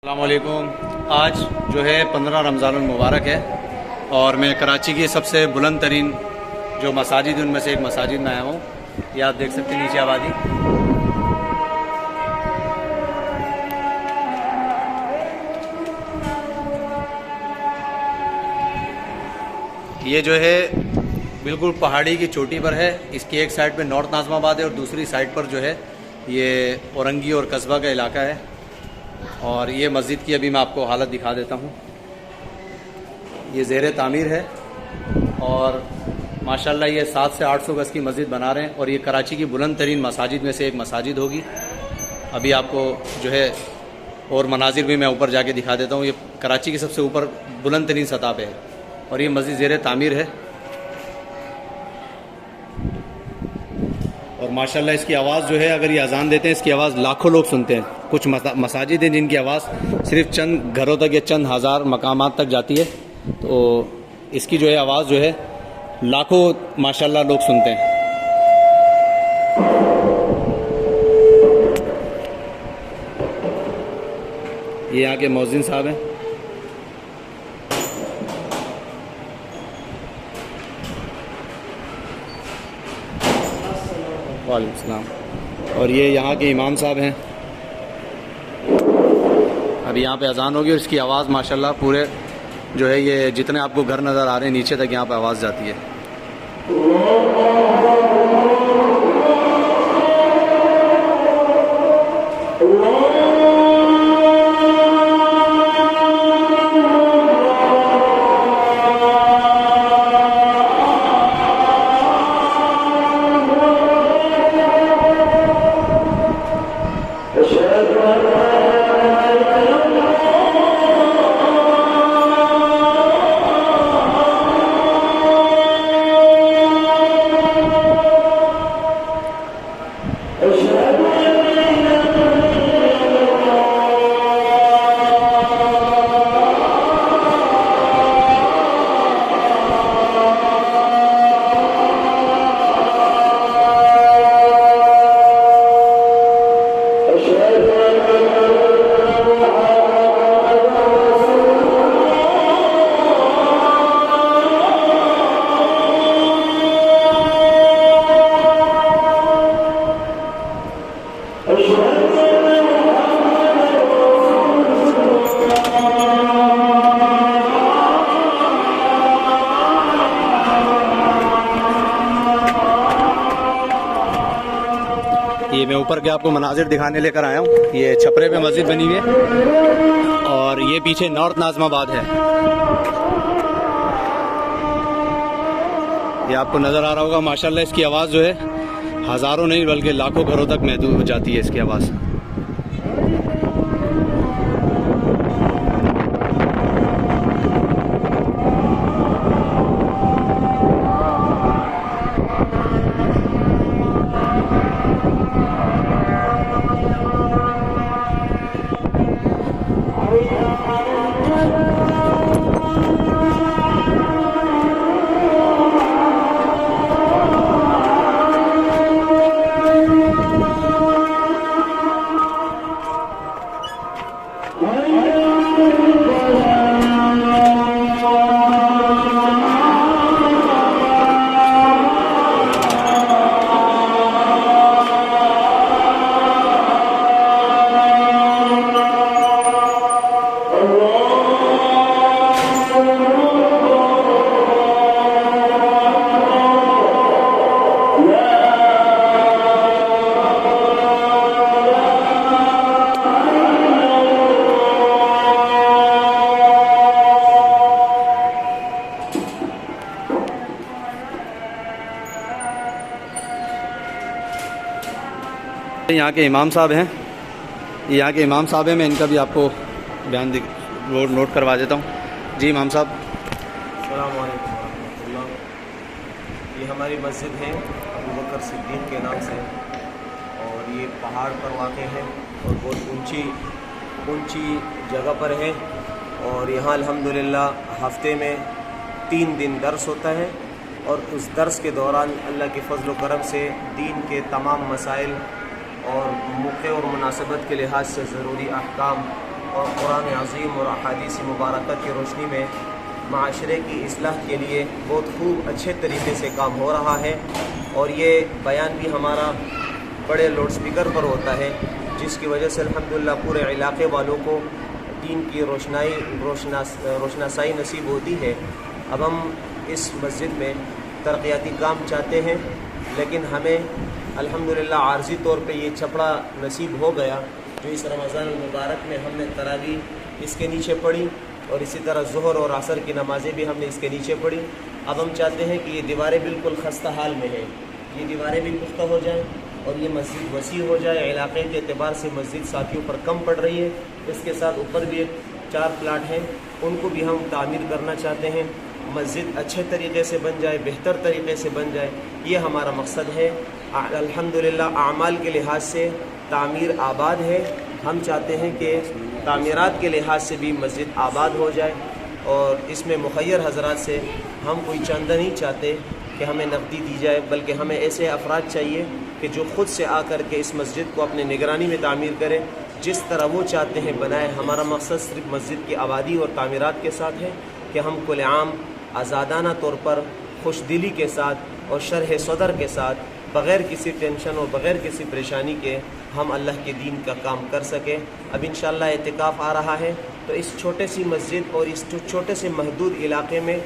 السلام علیکم۔ آج جو ہے 15 رمضان المبارک ہے اور میں کراچی کی سب سے بلند ترین جو مساجد ان میں سے ایک مساجد میں آیا ہوں۔ یہ آپ دیکھ سکتے ہیں نیچے آبادی۔ یہ جو ہے بالکل پہاڑی کی چوٹی پر ہے۔ اس کی ایک سائڈ پہ نارتھ ناظم آباد ہے اور دوسری سائڈ پر جو ہے یہ اورنگی اور قصبہ کا علاقہ ہے۔ اور یہ مسجد کی ابھی میں آپ کو حالت دکھا دیتا ہوں۔ یہ زیر تعمیر ہے اور ماشاءاللہ یہ 700 سے 800 گز کی مسجد بنا رہے ہیں اور یہ کراچی کی بلند ترین مساجد میں سے ایک مساجد ہوگی۔ ابھی آپ کو جو ہے اور مناظر بھی میں اوپر جا کے دکھا دیتا ہوں۔ یہ کراچی کی سب سے اوپر بلند ترین سطح پہ ہے اور یہ مسجد زیر تعمیر ہے اور ماشاءاللہ اس کی آواز جو ہے اگر یہ اذان دیتے ہیں اس کی آواز لاکھوں لوگ سنتے ہیں۔ کچھ مساجد ہیں جن کی آواز صرف چند گھروں تک یا چند ہزار مقامات تک جاتی ہے، تو اس کی جو ہے آواز جو ہے لاکھوں ماشاءاللہ لوگ سنتے ہیں۔ یہ یہاں کے مؤذن صاحب ہیں۔ وعلیکم السلام۔ اور یہ یہاں کے امام صاحب ہیں۔ ابھی یہاں پہ اذان ہوگی اور اس کی آواز ماشاءاللہ پورے جو ہے یہ جتنے آپ کو گھر نظر آ رہے ہیں نیچے تک یہاں پہ آواز جاتی ہے۔ یہ میں اوپر کے آپ کو مناظر دکھانے لے کر آیا ہوں۔ یہ چھپرے پہ مسجد بنی ہوئی ہے اور یہ پیچھے نارتھ ناظم آباد ہے۔ یہ آپ کو نظر آ رہا ہوگا ماشاءاللہ اس کی آواز جو ہے ہزاروں نہیں بلکہ لاکھوں گھروں تک محدود ہو جاتی ہے اس کی آواز۔ یہاں کے امام صاحب ہیں، یہاں کے امام صاحب ہیں، میں ان کا بھی آپ کو بیان نوٹ کروا دیتا ہوں۔ جی امام صاحب۔ السلام علیکم ورحمۃ اللہ۔ یہ ہماری مسجد ہے ابوبکر صدیق کے نام سے اور یہ پہاڑ پر واقع ہے اور بہت اونچی جگہ پر ہے اور یہاں الحمدللہ ہفتے میں 3 دن درس ہوتا ہے اور اس درس کے دوران اللہ کے فضل و کرم سے دین کے تمام مسائل اور موقع اور مناسبت کے لحاظ سے ضروری احکام اور قرآن عظیم اور احادیث مبارکہ کی روشنی میں معاشرے کی اصلاح کے لیے بہت خوب اچھے طریقے سے کام ہو رہا ہے، اور یہ بیان بھی ہمارا بڑے لاؤڈ سپیکر پر ہوتا ہے، جس کی وجہ سے الحمدللہ پورے علاقے والوں کو دین کی روشناسائی نصیب ہوتی ہے۔ اب ہم اس مسجد میں ترقیاتی کام چاہتے ہیں، لیکن ہمیں الحمدللہ عارضی طور پہ یہ چھپڑا نصیب ہو گیا، جو اس رمضان المبارک میں ہم نے تراویح اس کے نیچے پڑھی، اور اسی طرح ظہر اور عصر کی نمازیں بھی ہم نے اس کے نیچے پڑھی۔ اب ہم چاہتے ہیں کہ یہ دیواریں بالکل خستہ حال میں ہیں، یہ دیواریں بھی پختہ ہو جائیں اور یہ مسجد وسیع ہو جائے۔ علاقے کے اعتبار سے مسجد ساتھیوں پر کم پڑ رہی ہے، اس کے ساتھ اوپر بھی 4 پلاٹ ہیں، ان کو بھی ہم تعمیر کرنا چاہتے ہیں، مسجد اچھے طریقے سے بن جائے، بہتر طریقے سے بن جائے، یہ ہمارا مقصد ہے۔ الحمدللہ اعمال کے لحاظ سے تعمیر آباد ہے، ہم چاہتے ہیں کہ تعمیرات کے لحاظ سے بھی مسجد آباد ہو جائے، اور اس میں مخیر حضرات سے ہم کوئی چندہ نہیں چاہتے کہ ہمیں نقدی دی جائے، بلکہ ہمیں ایسے افراد چاہیے کہ جو خود سے آ کر کے اس مسجد کو اپنے نگرانی میں تعمیر کریں، جس طرح وہ چاہتے ہیں بنائیں۔ ہمارا مقصد صرف مسجد کی آبادی اور تعمیرات کے ساتھ ہے کہ ہم کل عام آزادانہ طور پر خوش دلی کے ساتھ اور شرح صدر کے ساتھ، بغیر کسی ٹینشن اور بغیر کسی پریشانی کے ہم اللہ کے دین کا کام کر سکیں۔ اب انشاءاللہ اعتکاف آ رہا ہے، تو اس چھوٹے سی مسجد اور اس چھوٹے سے محدود علاقے میں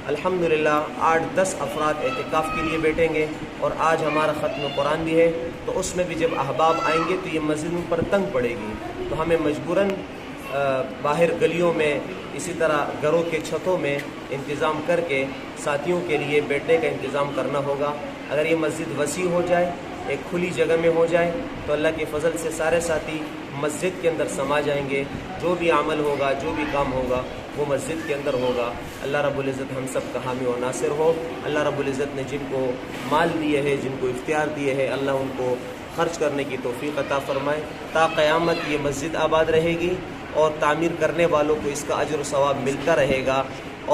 الحمدللہ 8-10 افراد اعتکاف کے لیے بیٹھیں گے، اور آج ہمارا ختم قرآن بھی ہے، تو اس میں بھی جب احباب آئیں گے تو یہ مسجد ان پر تنگ پڑے گی، تو ہمیں مجبوراً باہر گلیوں میں، اسی طرح گھروں کے چھتوں میں انتظام کر کے ساتھیوں کے لیے بیٹھنے کا انتظام کرنا ہوگا۔ اگر یہ مسجد وسیع ہو جائے، ایک کھلی جگہ میں ہو جائے، تو اللہ کے فضل سے سارے ساتھی مسجد کے اندر سما جائیں گے، جو بھی عمل ہوگا، جو بھی کام ہوگا وہ مسجد کے اندر ہوگا۔ اللہ رب العزت ہم سب کا حامی و ناصر ہو۔ اللہ رب العزت نے جن کو مال دیے ہے، جن کو اختیار دیے ہے، اللہ ان کو خرچ کرنے کی توفیق عطا فرمائے، تا قیامت یہ مسجد آباد رہے گی، اور تعمیر کرنے والوں کو اس کا اجر و ثواب ملتا رہے گا،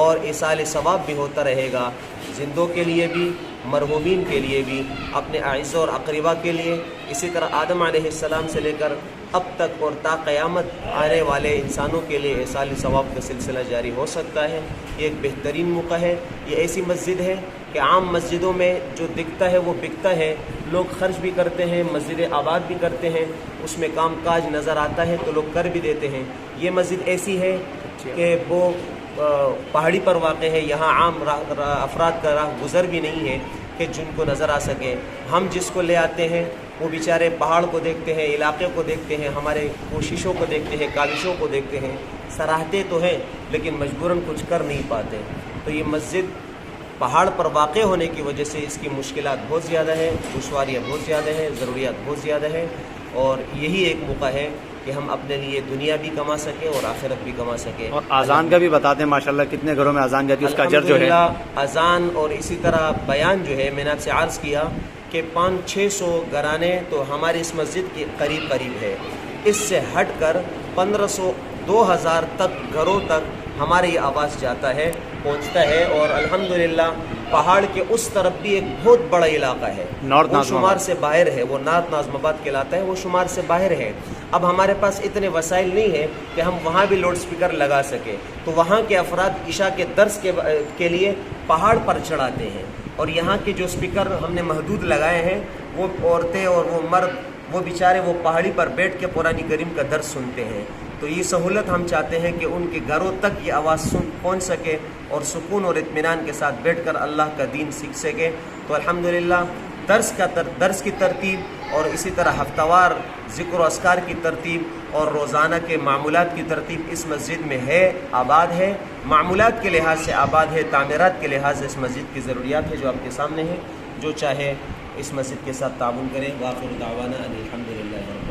اور ایصال ثواب بھی ہوتا رہے گا، زندوں کے لیے بھی، مرحومین کے لیے بھی، اپنے اعزاء اور اقربا کے لیے، اسی طرح آدم علیہ السلام سے لے کر اب تک اور تا قیامت آنے والے انسانوں کے لیے ایصال ثواب کا سلسلہ جاری ہو سکتا ہے۔ یہ ایک بہترین موقع ہے۔ یہ ایسی مسجد ہے کہ عام مسجدوں میں جو دکھتا ہے وہ بکتا ہے، لوگ خرچ بھی کرتے ہیں، مسجد آباد بھی کرتے ہیں، اس میں کام کاج نظر آتا ہے تو لوگ کر بھی دیتے ہیں۔ یہ مسجد ایسی ہے کہ وہ پہاڑی پر واقع ہے، یہاں عام افراد کا راہ گزر بھی نہیں ہے کہ جن کو نظر آ سکے۔ ہم جس کو لے آتے ہیں وہ بیچارے پہاڑ کو دیکھتے ہیں، علاقے کو دیکھتے ہیں، ہمارے کوششوں کو دیکھتے ہیں، کاوشوں کو دیکھتے ہیں، سراہتے تو ہیں لیکن مجبوراً کچھ کر نہیں پاتے۔ تو یہ مسجد پہاڑ پر واقع ہونے کی وجہ سے اس کی مشکلات بہت زیادہ ہیں، دشواریاں بہت زیادہ ہیں، ضروریات بہت زیادہ ہیں، اور یہی ایک موقع ہے کہ ہم اپنے لیے دنیا بھی کما سکیں اور آخرت بھی کما سکیں۔ اور اذان کا بھی بتاتے ہیں ماشاءاللہ کتنے گھروں میں اذان جاتی ہے، اس کا اجر جو ہے الحمدللہ اذان اور اسی طرح بیان جو ہے، میں نے آپ سے عرض کیا کہ 500-600 گھرانے تو ہماری اس مسجد کے قریب ہے، اس سے ہٹ کر 1500-2000 تک گھروں تک ہمارے یہ آواز جاتا ہے، پہنچتا ہے، اور الحمدللہ پہاڑ کے اس طرف بھی ایک بہت بڑا علاقہ ہے، وہ شمار سے باہر ہے، وہ نارتھ ناظم آباد کہلاتا ہے، وہ شمار سے باہر ہے۔ اب ہمارے پاس اتنے وسائل نہیں ہے کہ ہم وہاں بھی لاؤڈ سپیکر لگا سکیں، تو وہاں کے افراد عشاء کے درس کے لیے پہاڑ پر چڑھاتے ہیں، اور یہاں کے جو سپیکر ہم نے محدود لگائے ہیں، وہ عورتیں اور وہ مرد، وہ بیچارے وہ پہاڑی پر بیٹھ کے قرآن کریم کا درس سنتے ہیں۔ تو یہ سہولت ہم چاہتے ہیں کہ ان کے گھروں تک یہ آواز پہنچ سکے، اور سکون اور اطمینان کے ساتھ بیٹھ کر اللہ کا دین سیکھ سکے۔ تو الحمدللہ درس کی ترتیب، اور اسی طرح ہفتہ وار ذکر و اذکار کی ترتیب، اور روزانہ کے معمولات کی ترتیب اس مسجد میں ہے، آباد ہے، معمولات کے لحاظ سے آباد ہے، تعمیرات کے لحاظ سے اس مسجد کی ضروریات ہے جو آپ کے سامنے ہیں۔ جو چاہے اس مسجد کے ساتھ تعاون کریں۔ وآخر دعوانا ان الحمدللہ رب